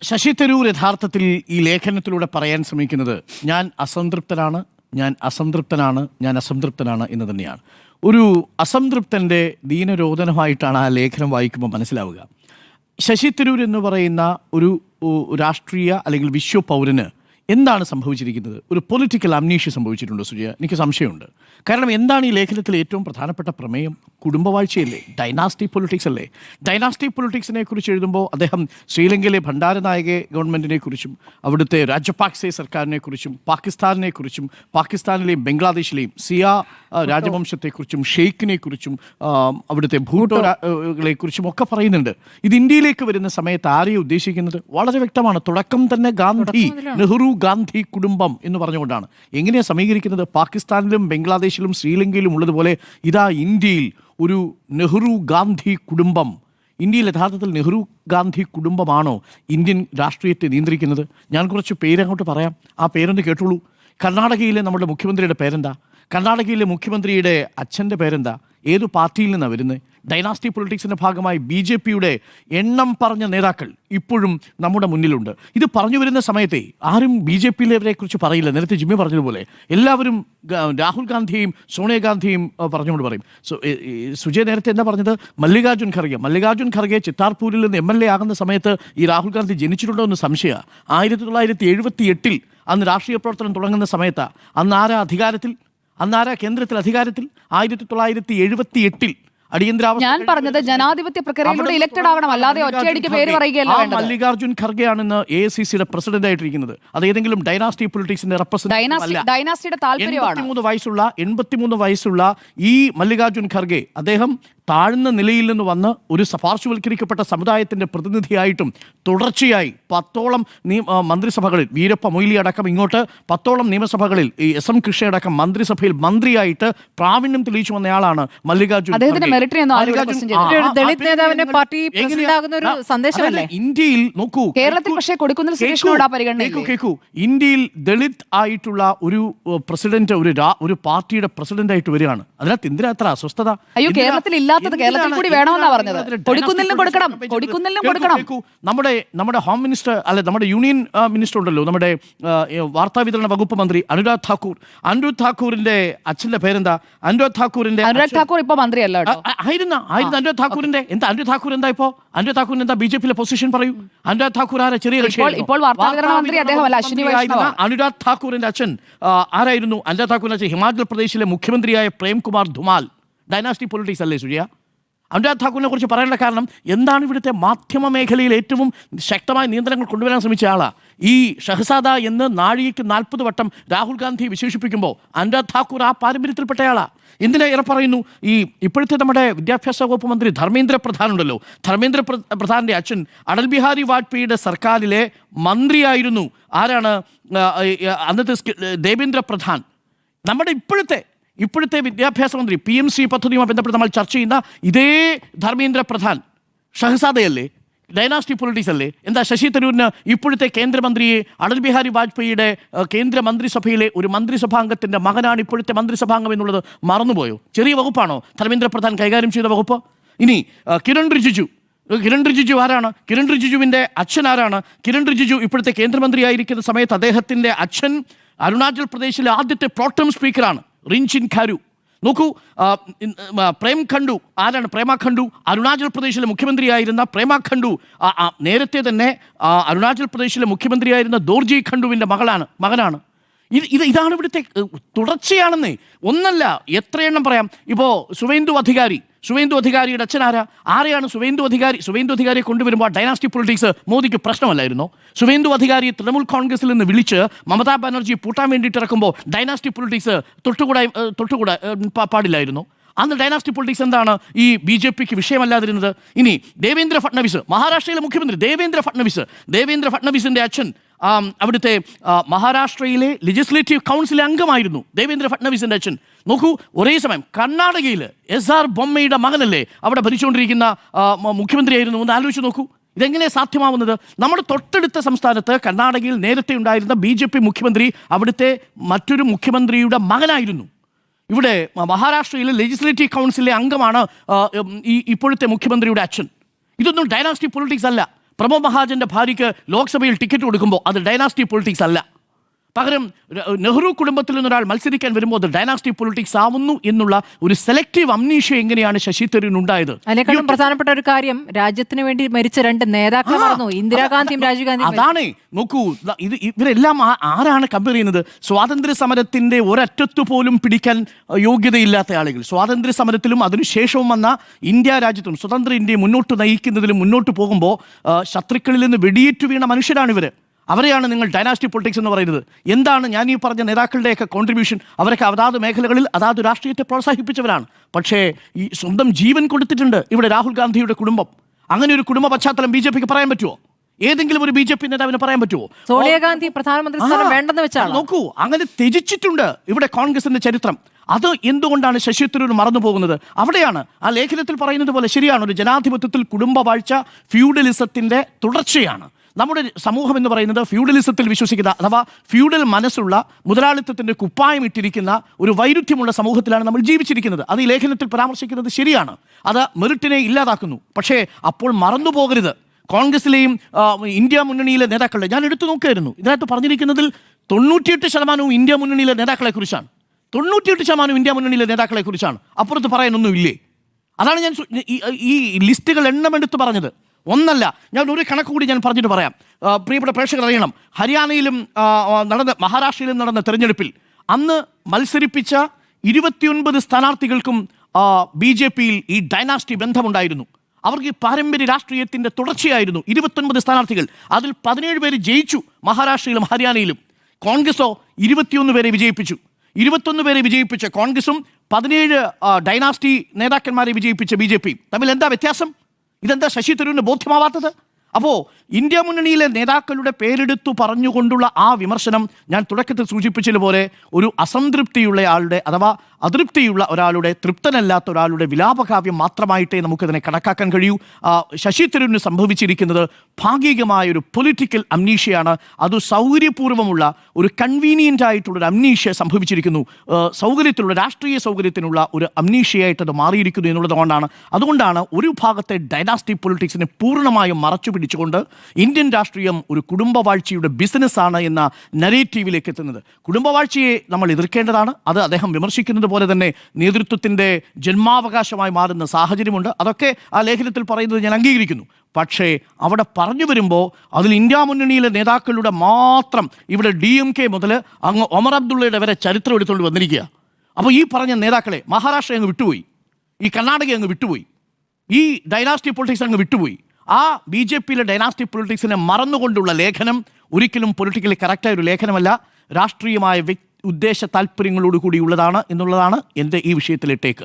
ശശി തരൂർ യഥാർത്ഥത്തിൽ ഈ ലേഖനത്തിലൂടെ പറയാൻ ശ്രമിക്കുന്നത് ഞാൻ അസംതൃപ്തനാണ് എന്ന് തന്നെയാണ്. ഒരു അസംതൃപ്തൻ്റെ ദീനരോധനമായിട്ടാണ് ആ ലേഖനം വായിക്കുമ്പോൾ മനസ്സിലാവുക. ശശി തരൂർ എന്ന് പറയുന്ന ഒരു രാഷ്ട്രീയ അല്ലെങ്കിൽ വിശ്വ പൗരന് എന്താണ് സംഭവിച്ചിരിക്കുന്നത്? ഒരു പൊളിറ്റിക്കൽ അംനീഷ്യ സംഭവിച്ചിട്ടുണ്ടോ സുജയ? എനിക്ക് സംശയമുണ്ട്. കാരണം എന്താണ് ഈ ലേഖനത്തിൽ ഏറ്റവും പ്രധാനപ്പെട്ട പ്രമേയം? കുടുംബവാഴ്ചയല്ലേ? ഡൈനാസ്റ്റി പൊളിറ്റിക്സ് അല്ലേ? ഡൈനാസ്റ്റി പൊളിറ്റിക്സിനെ കുറിച്ച് എഴുതുമ്പോൾ അദ്ദേഹം ശ്രീലങ്കയിലെ ഭണ്ഡാരനായക ഗവൺമെൻറ്റിനെ കുറിച്ചും അവിടുത്തെ രാജപാക്സെ സർക്കാരിനെ കുറിച്ചും പാകിസ്ഥാനിനെ കുറിച്ചും പാകിസ്ഥാനിലെയും ബംഗ്ലാദേശിലെയും സിയ രാജവംശത്തെക്കുറിച്ചും ഷെയ്ഖിനെ കുറിച്ചും അവിടുത്തെ ഭൂട്ടോകളെ കുറിച്ചും ഒക്കെ പറയുന്നുണ്ട്. ഇത് ഇന്ത്യയിലേക്ക് വരുന്ന സമയത്ത് ആരെയും ഉദ്ദേശിക്കുന്നത് വളരെ വ്യക്തമാണ്. തുടക്കം തന്നെ ഗാന്ധി, നെഹ്റു ഗാന്ധി കുടുംബം എന്ന് പറഞ്ഞുകൊണ്ടാണ്. എങ്ങനെയാണ് സമീകരിക്കുന്നത്? പാകിസ്ഥാനിലും ബംഗ്ലാദേശിലും ശ്രീലങ്കയിലും ഉള്ളതുപോലെ ഇതാ ഇന്ത്യയിൽ ഒരു നെഹ്റു ഗാന്ധി കുടുംബം. ഇന്ത്യയിൽ യഥാർത്ഥത്തിൽ നെഹ്റു ഗാന്ധി കുടുംബമാണോ ഇന്ത്യൻ രാഷ്ട്രീയത്തെ നിയന്ത്രിക്കുന്നത്? ഞാൻ കുറച്ച് പേരങ്ങോട്ട് പറയാം. ആ പേരൊന്ന് കേട്ടോളൂ. കർണാടകയിലെ നമ്മുടെ മുഖ്യമന്ത്രിയുടെ പേരെന്താ? കർണാടകയിലെ മുഖ്യമന്ത്രിയുടെ അച്ഛൻ്റെ പേരെന്താ? ഏതു പാർട്ടിയിൽ നിന്നാണ് വരുന്നത്? ഡൈനാസ്റ്റി പൊളിറ്റിക്സിൻ്റെ ഭാഗമായി BJPയുടെ എണ്ണം പറഞ്ഞ നേതാക്കൾ ഇപ്പോഴും നമ്മുടെ മുന്നിലുണ്ട്. ഇത് പറഞ്ഞു വരുന്ന സമയത്തെ ആരും BJPയിലെ കുറിച്ച് പറയില്ല. നേരത്തെ ജിമ്മി പറഞ്ഞതുപോലെ എല്ലാവരും രാഹുൽ ഗാന്ധിയെയും സോണിയാഗാന്ധിയും പറഞ്ഞുകൊണ്ട് പറയും. സുജയ് നേരത്തെ എന്താ പറഞ്ഞത്? മല്ലികാർജുൻ ഖർഗെ ചിത്താർപൂരിൽ നിന്ന് MLA ആകുന്ന സമയത്ത് ഈ രാഹുൽ ഗാന്ധി ജനിച്ചിട്ടുണ്ടോ എന്ന് സംശയമാണ്. 1978 അന്ന് രാഷ്ട്രീയ പ്രവർത്തനം തുടങ്ങുന്ന സമയത്ത് അന്ന് ആരാ അധികാരത്തിൽ? അന്നാരാ കേന്ദ്രത്തിൽ അധികാരത്തിൽ? 1978 ഞാൻ പറഞ്ഞത് ജനാധിപത്യ പ്രക്രിയയിലൂടെ ഇലക്ടഡ് ആവണം, അല്ലാതെ ഒറ്റയടിക്ക് പേര് പറയുകയല്ല വേണ്ടത്. മല്ലികാർജുൻ ഖർഗെയാണെന്ന് AICCയുടെ പ്രസിഡന്റ് ആയിട്ടിരിക്കുന്നത്. അത് ഏതെങ്കിലും ഡൈനാസ്റ്റി പൊളിറ്റിക്സിന്റെ ഡൈനാസ്റ്റിയുടെ താല്പര്യമാണ്. 83 വയസ്സുള്ള ഈ മല്ലികാർജുൻ ഖർഗെ അദ്ദേഹം താഴ്ന്ന നിലയിൽ നിന്ന് വന്ന് ഒരു പാർശ്വവൽക്കരിക്കപ്പെട്ട സമുദായത്തിൻ്റെ പ്രതിനിധിയായിട്ടും തുടർച്ചയായി 10ഓളം മന്ത്രിസഭകളിൽ, വീരപ്പ മൊയ്ലി അടക്കം ഇങ്ങോട്ട് 10ഓളം നിയമസഭകളിൽ ഈ SM കൃഷ്ണ അടക്കം മന്ത്രിസഭയിൽ മന്ത്രിയായിട്ട് പ്രാവീണ്യം തെളിയിച്ചു വന്നയാളാണ് മല്ലികാർജുൻ. ഇന്ത്യയിൽ നോക്കൂ, കേരളത്തിൽ പക്ഷേ കൊടുക്കുന്ന കേൾക്കൂ, ഇന്ത്യയിൽ ദളിത് ആയിട്ടുള്ള ഒരു പ്രസിഡന്റ് ഒരു പാർട്ടിയുടെ പ്രസിഡന്റ് ആയിട്ട് വരികയാണ്. അതിനകത്ത് എന്തിനാ അത്ര അസ്വസ്ഥത? അയ്യോ, കേരളത്തിൽ കേരളത്തിൽ കൂടി വേണമെന്നാ പറഞ്ഞത്. കൊടിക്കുന്നിലും കൊടുക്കണം. നമ്മുടെ ഹോം മിനിസ്റ്റർ അല്ലെ, നമ്മുടെ യൂണിയൻ മിനിസ്റ്റർ ഉണ്ടല്ലോ, നമ്മുടെ വാർത്താവിതരണ വകുപ്പ് മന്ത്രി അനുരാഗ് ഠാക്കൂറിന്റെ അച്ഛന്റെ പേരെന്താ? അനുരാഗ് ഠാക്കൂർ ഇപ്പൊ മന്ത്രിയല്ല ആയിരുന്നു അനുരാഗ് ഠാക്കൂറിന്റെ. അനുരാഗ് ഠാക്കൂർ എന്താ ഇപ്പോ? അനുരാഗ് ഠാക്കൂർ എന്താ BJPയിലെ പൊസിഷൻ പറയൂ? അനുരാഗ് ഠാക്കൂർ ആരാ? ചെറിയ ഇപ്പോൾ വാർത്താവിതരണ മന്ത്രി അദ്ദേഹമല്ല, അശ്വിനി വൈഷ്ണവ്. അനുരാഗ് ഠാക്കൂറിന്റെ അച്ഛൻ ആരായിരുന്നു? അനുരാഗ് ഠാക്കൂറിന്റെ അച്ഛൻ ഹിമാചൽ പ്രദേശിലെ മുഖ്യമന്ത്രിയായ പ്രേംകുമാർ ധുമാൽ. ഡൈനാസ്റ്റി പൊളിറ്റിക്സ് അല്ലേ സുജയ? അനുരാഗ് ഠാക്കൂറിനെ കുറിച്ച് പറയേണ്ട കാരണം എന്താണ്? ഇവിടുത്തെ മാധ്യമ മേഖലയിൽ ഏറ്റവും ശക്തമായ നിയന്ത്രണങ്ങൾ കൊണ്ടുവരാൻ ശ്രമിച്ച ആളാണ്. ഈ ഷഹസാദ എന്ന് നാഴികയ്ക്ക് 40 വട്ടം രാഹുൽ ഗാന്ധി വിശേഷിപ്പിക്കുമ്പോൾ അനുരാഗ് ഠാക്കൂർ ആ പാരമ്പര്യത്തിൽപ്പെട്ടയാളാണ്. എന്തിനാ ഏറെ പറയുന്നു? ഈ ഇപ്പോഴത്തെ നമ്മുടെ വിദ്യാഭ്യാസ വകുപ്പ് മന്ത്രി ധർമ്മേന്ദ്ര പ്രധാൻ ഉണ്ടല്ലോ, ധർമ്മേന്ദ്ര പ്രധാന്റെ അച്ഛൻ അടൽ ബിഹാരി വാജ്പേയിയുടെ സർക്കാരിലെ മന്ത്രിയായിരുന്നു. ആരാണ്? അന്നത്തെ ദേവേന്ദ്ര പ്രധാൻ. നമ്മുടെ ഇപ്പോഴത്തെ വിദ്യാഭ്യാസ മന്ത്രി. PMC പദ്ധതിയുമായി ബന്ധപ്പെട്ട് നമ്മൾ ചർച്ച ചെയ്യുന്ന ഇതേ ധർമ്മേന്ദ്ര പ്രധാൻ ഷഹസാദയല്ലേ? ഡൈനാസ്റ്റി പൊളിറ്റിക്സ് അല്ലേ? എന്താ ശശി തരൂരിന് ഇപ്പോഴത്തെ കേന്ദ്രമന്ത്രിയെ അടൽ ബിഹാരി വാജ്പേയിയുടെ കേന്ദ്ര മന്ത്രിസഭയിലെ ഒരു മന്ത്രിസഭാംഗത്തിൻ്റെ മകനാണ് ഇപ്പോഴത്തെ മന്ത്രിസഭാംഗം എന്നുള്ളത് മറന്നുപോയോ? ചെറിയ വകുപ്പാണോ ധർമ്മേന്ദ്ര പ്രധാൻ കൈകാര്യം ചെയ്ത വകുപ്പ്? ഇനി കിരൺ റിജിജു ആരാണ്? കിരൺ റിജിജുവിൻ്റെ അച്ഛൻ ആരാണ്? കിരൺ റിജിജു ഇപ്പോഴത്തെ കേന്ദ്രമന്ത്രിയായിരിക്കുന്ന സമയത്ത് അദ്ദേഹത്തിൻ്റെ അച്ഛൻ അരുണാചൽ പ്രദേശിലെ ആദ്യത്തെ പ്രോട്ടം സ്പീക്കറാണ്, റിൻചിൻ ഖാരു. നോക്കൂ, പ്രേമ ഖണ്ഡു അരുണാചൽ പ്രദേശിലെ മുഖ്യമന്ത്രിയായിരുന്ന പ്രേമ ഖണ്ഡു നേരത്തെ തന്നെ അരുണാചൽ പ്രദേശിലെ മുഖ്യമന്ത്രിയായിരുന്ന ദോർജി ഖണ്ഡുവിൻ്റെ മകനാണ്. ഇതാണ് ഇവിടുത്തെ തുടർച്ചയാണെന്നേ, ഒന്നല്ല എത്രയെണ്ണം പറയാം. ഇപ്പോൾ സുവേന്ദു അധികാരിയുടെ അച്ഛൻ ആരെയാണ്? സുവേന്ദു അധികാരിയെ കൊണ്ടുവരുമ്പോൾ ഡൈനാസ്റ്റി പൊളിറ്റിക്സ് മോദിക്ക് പ്രശ്നമല്ലായിരുന്നോ? സുവേന്ദു അധികാരിയെ തൃണമൂൽ കോൺഗ്രസിൽ നിന്ന് വിളിച്ച് മമതാ ബാനർജി പൂട്ടാൻ വേണ്ടിയിട്ട് ഇറക്കുമ്പോൾ ഡൈനാസ്റ്റി പൊളിറ്റിക്സ് തൊട്ടുകൂടാ പാടില്ലായിരുന്നു? അന്ന് ഡൈനാസ്റ്റി പൊളിറ്റിക്സ് എന്താണ് ഈ BJPക്ക് വിഷയമല്ലാതിരുന്നത്? ഇനി ദേവേന്ദ്ര ഫട്നവിസ്, മഹാരാഷ്ട്രയിലെ മുഖ്യമന്ത്രി ദേവേന്ദ്ര ഫട്നവിസിൻ്റെ അച്ഛൻ അവിടുത്തെ മഹാരാഷ്ട്രയിലെ ലെജിസ്ലേറ്റീവ് കൗൺസിലെ അംഗമായിരുന്നു ദേവേന്ദ്ര ഫട്നവിസിൻ്റെ അച്ഛൻ. നോക്കൂ, ഒരേ സമയം കർണാടകയിൽ SR ബൊമ്മയുടെ മകനല്ലേ അവിടെ ഭരിച്ചുകൊണ്ടിരിക്കുന്ന മുഖ്യമന്ത്രിയായിരുന്നു. ഒന്ന് ആലോചിച്ച് നോക്കൂ, ഇതെങ്ങനെ സാധ്യമാവുന്നത്? നമ്മുടെ തൊട്ടടുത്ത സംസ്ഥാനത്ത് കർണാടകയിൽ നേരത്തെ ഉണ്ടായിരുന്ന BJP മുഖ്യമന്ത്രി അവിടുത്തെ മറ്റൊരു മുഖ്യമന്ത്രിയുടെ മകനായിരുന്നു. ഇവിടെ മഹാരാഷ്ട്രയിലെ ലെജിസ്ലേറ്റീവ് കൗൺസിലെ അംഗമാണ് ഇപ്പോഴത്തെ മുഖ്യമന്ത്രിയുടെ അച്ഛൻ. ഇതൊന്നും ഡൈനാസ്റ്റി പൊളിറ്റിക്സ് അല്ല. പ്രമോദ് മഹാജന്റെ ഭാര്യയ്ക്ക് ലോക്സഭയിൽ ടിക്കറ്റ് കൊടുക്കുമ്പോൾ അത് ഡൈനാസ്റ്റി പൊളിറ്റിക്സ് അല്ല. പകരം നെഹ്റു കുടുംബത്തിൽ നിന്നൊരാൾ മത്സരിക്കാൻ വരുമ്പോൾ അത് ഡൈനാസ്റ്റി പൊളിറ്റിക്സ് ആവുന്നു എന്നുള്ള ഒരു സെലക്റ്റീവ് അംനീഷ്യ എങ്ങനെയാണ് ശശി തരൂരിന് ഉണ്ടായത്? അതിനേക്കാളും പ്രധാനപ്പെട്ട ഒരു കാര്യം, രാജ്യത്തിന് വേണ്ടി മരിച്ച 2 നേതാക്കൾ മറന്നു, ഇന്ദിരാഗാന്ധിയും രാജീവ് ഗാന്ധിയും. അതാണ്, നോക്കൂ, ഇവരെല്ലാം ആരാണ് കമ്പയർ ചെയ്യുന്നത്? സ്വാതന്ത്ര്യ സമരത്തിന്റെ ഒരറ്റത്തു പോലും പിടിക്കാൻ യോഗ്യതയില്ലാത്ത ആളുകൾ, സ്വാതന്ത്ര്യ സമരത്തിലും അതിനുശേഷവും വന്ന ഇന്ത്യ രാജ്യത്തും സ്വതന്ത്ര ഇന്ത്യയെ മുന്നോട്ട് നയിക്കുന്നതിലും മുന്നോട്ട് പോകുമ്പോൾ ശത്രുക്കളിൽ നിന്ന് വെടിയേറ്റു വീണ മനുഷ്യരാണ് ഇവർ. അവരെയാണ് നിങ്ങൾ ഡൈനാസ്റ്റി പൊളിറ്റിക്സ് എന്ന് പറയുന്നത്. എന്താണ് ഞാൻ ഈ പറഞ്ഞ നേതാക്കളുടെയൊക്കെ കോൺട്രിബ്യൂഷൻ? അവരൊക്കെ അതാത് മേഖലകളിൽ അതാത് രാഷ്ട്രീയത്തെ പ്രോത്സാഹിപ്പിച്ചവരാണ്. പക്ഷേ ഈ സ്വന്തം ജീവൻ കൊടുത്തിട്ടുണ്ട് ഇവിടെ രാഹുൽ ഗാന്ധിയുടെ കുടുംബം. അങ്ങനെ ഒരു കുടുംബ പശ്ചാത്തലം ബി.ജെ.പിക്ക് പറയാൻ പറ്റുമോ? ഏതെങ്കിലും ഒരു ബി.ജെ.പി നേതാവിന് പറയാൻ പറ്റുമോ? സോണിയാഗാന്ധി പ്രധാനമന്ത്രി സ്ഥാനം വേണ്ടെന്ന് വെച്ചാൽ നോക്കൂ, അങ്ങനെ ത്യജിച്ചിട്ടുണ്ട് ഇവിടെ കോൺഗ്രസിന്റെ ചരിത്രം. അത് എന്തുകൊണ്ടാണ് ശശി തരൂർ മറന്നു പോകുന്നത്? അവിടെയാണ് ആ ലേഖനത്തിൽ പറയുന്നത് പോലെ ശരിയാണ്, ഒരു ജനാധിപത്യത്തിൽ കുടുംബ വാഴ്ച ഫ്യൂഡലിസത്തിന്റെ തുടർച്ചയാണ്. നമ്മുടെ സമൂഹം എന്ന് പറയുന്നത് ഫ്യൂഡലിസത്തിൽ വിശ്വസിക്കുന്ന, അഥവാ ഫ്യൂഡൽ മനസ്സുള്ള, മുതലാളിത്തത്തിന്റെ കുപ്പായം ഇട്ടിരിക്കുന്ന ഒരു വൈരുദ്ധ്യമുള്ള സമൂഹത്തിലാണ് നമ്മൾ ജീവിച്ചിരിക്കുന്നത്. അത് ഈ ലേഖനത്തിൽ പരാമർശിക്കുന്നത് ശരിയാണ്. അത് മെറിറ്റിനെ ഇല്ലാതാക്കുന്നു. പക്ഷേ അപ്പോൾ മറന്നു പോകരുത്, കോൺഗ്രസിലെയും ഇന്ത്യ മുന്നണിയിലെ നേതാക്കളുടെ ഞാൻ എടുത്തു നോക്കുകയായിരുന്നു. ഇതിനകത്ത് പറഞ്ഞിരിക്കുന്നതിൽ 98% ഇന്ത്യ മുന്നണിയിലെ നേതാക്കളെക്കുറിച്ചാണ്. 98% ഇന്ത്യ മുന്നണിയിലെ നേതാക്കളെക്കുറിച്ചാണ്. അപ്പുറത്ത് പറയാനൊന്നുമില്ലേ? അതാണ് ഞാൻ ഈ ലിസ്റ്റുകൾ എണ്ണമെടുത്ത് പറഞ്ഞത്. ഒന്നല്ല, ഞാൻ ഒരു കണക്ക് കൂടി ഞാൻ പറഞ്ഞിട്ട് പറയാം. പ്രിയപ്പെട്ട പ്രേക്ഷകർ അറിയണം, ഹരിയാനയിലും മഹാരാഷ്ട്രയിലും നടന്ന തെരഞ്ഞെടുപ്പിൽ അന്ന് മത്സരിപ്പിച്ച 29 സ്ഥാനാർത്ഥികൾക്കും ബി.ജെ.പിയിൽ ഈ ഡൈനാസ്റ്റി ബന്ധമുണ്ടായിരുന്നു. അവർക്ക് ഈ പാരമ്പര്യ രാഷ്ട്രീയത്തിൻ്റെ തുടർച്ചയായിരുന്നു. 29 സ്ഥാനാർത്ഥികൾ, അതിൽ 17 പേര് ജയിച്ചു മഹാരാഷ്ട്രയിലും ഹരിയാനയിലും. കോൺഗ്രസോ 21 പേരെ വിജയിപ്പിച്ചു. 21 പേരെ വിജയിപ്പിച്ച കോൺഗ്രസും 17 ഡൈനാസ്റ്റി നേതാക്കന്മാരെ വിജയിപ്പിച്ച ബി.ജെ.പിയും തമ്മിൽ എന്താ വ്യത്യാസം? ഇതെന്താ ശശി തരൂരിന് ബോധ്യമാവാത്തത്? അപ്പോൾ ഇന്ത്യ മുന്നണിയിലെ നേതാക്കളുടെ പേരെടുത്തു പറഞ്ഞുകൊണ്ടുള്ള ആ വിമർശനം ഞാൻ തുടക്കത്തിൽ സൂചിപ്പിച്ചതുപോലെ ഒരു അസംതൃപ്തിയുള്ള ആളുടെ, അഥവാ അതൃപ്തിയുള്ള ഒരാളുടെ, തൃപ്തനല്ലാത്ത ഒരാളുടെ വിലാപകാവ്യം മാത്രമായിട്ടേ നമുക്കതിനെ കണക്കാക്കാൻ കഴിയൂ. ശശി തരൂരിന് സംഭവിച്ചിരിക്കുന്നത് ഭാഗികമായ ഒരു പൊളിറ്റിക്കൽ അംനീഷ്യയാണ്. അത് സൗകര്യപൂർവ്വമുള്ള ഒരു കൺവീനിയൻ്റ് ആയിട്ടുള്ളൊരു അംനീഷ്യ സംഭവിച്ചിരിക്കുന്നു. സൗകര്യത്തിലുള്ള, രാഷ്ട്രീയ സൗകര്യത്തിനുള്ള ഒരു അംനീഷ്യയായിട്ടത് മാറിയിരിക്കുന്നു എന്നുള്ളതുകൊണ്ടാണ്. അതുകൊണ്ടാണ് ഒരു ഭാഗത്തെ ഡൈനാസ്റ്റി പൊളിറ്റിക്സിനെ പൂർണ്ണമായും മറച്ചു പിടിച്ചുകൊണ്ട് ഇന്ത്യൻ രാഷ്ട്രീയം ഒരു കുടുംബവാഴ്ചയുടെ ബിസിനസ്സാണ് എന്ന നരേറ്റീവിലേക്ക് എത്തുന്നത്. കുടുംബവാഴ്ചയെ നമ്മൾ എതിർക്കേണ്ടതാണ്. അത് അദ്ദേഹം വിമർശിക്കുന്നത് പോലെ തന്നെ നേതൃത്വത്തിൻ്റെ ജന്മാവകാശമായി മാറുന്ന സാഹചര്യമുണ്ട്. അതൊക്കെ ആ ലേഖനത്തിൽ പറയുന്നത് ഞാൻ അംഗീകരിക്കുന്നു. പക്ഷേ അവിടെ പറഞ്ഞു വരുമ്പോൾ അതിൽ ഇന്ത്യ മുന്നണിയിലെ നേതാക്കളുടെ മാത്രം, ഇവിടെ DMK മുതൽ അങ്ങ് ഒമർ അബ്ദുള്ളയുടെ വരെ ചരിത്രം എടുത്തുകൊണ്ട് വന്നിരിക്കുക. അപ്പോൾ ഈ പറഞ്ഞ നേതാക്കളെ മഹാരാഷ്ട്ര അങ്ങ് വിട്ടുപോയി, ഈ കർണാടക അങ്ങ് വിട്ടുപോയി, ഈ ഡൈനാസ്റ്റി പൊളിറ്റിക്സ് അങ്ങ് വിട്ടുപോയി. ആ ബി.ജെ.പിയിലെ ഡൈനാസ്റ്റി പൊളിറ്റിക്സിനെ മറന്നുകൊണ്ടുള്ള ലേഖനം ഒരിക്കലും പൊളിറ്റിക്കലി കറക്റ്റായ ഒരു ലേഖനമല്ല, രാഷ്ട്രീയമായ ഉദ്ദേശ താല്പര്യങ്ങളോട് കൂടിയുള്ളതാണ് എന്നുള്ളതാണ് എൻ്റെ ഈ വിഷയത്തിലെ ടേക്ക്.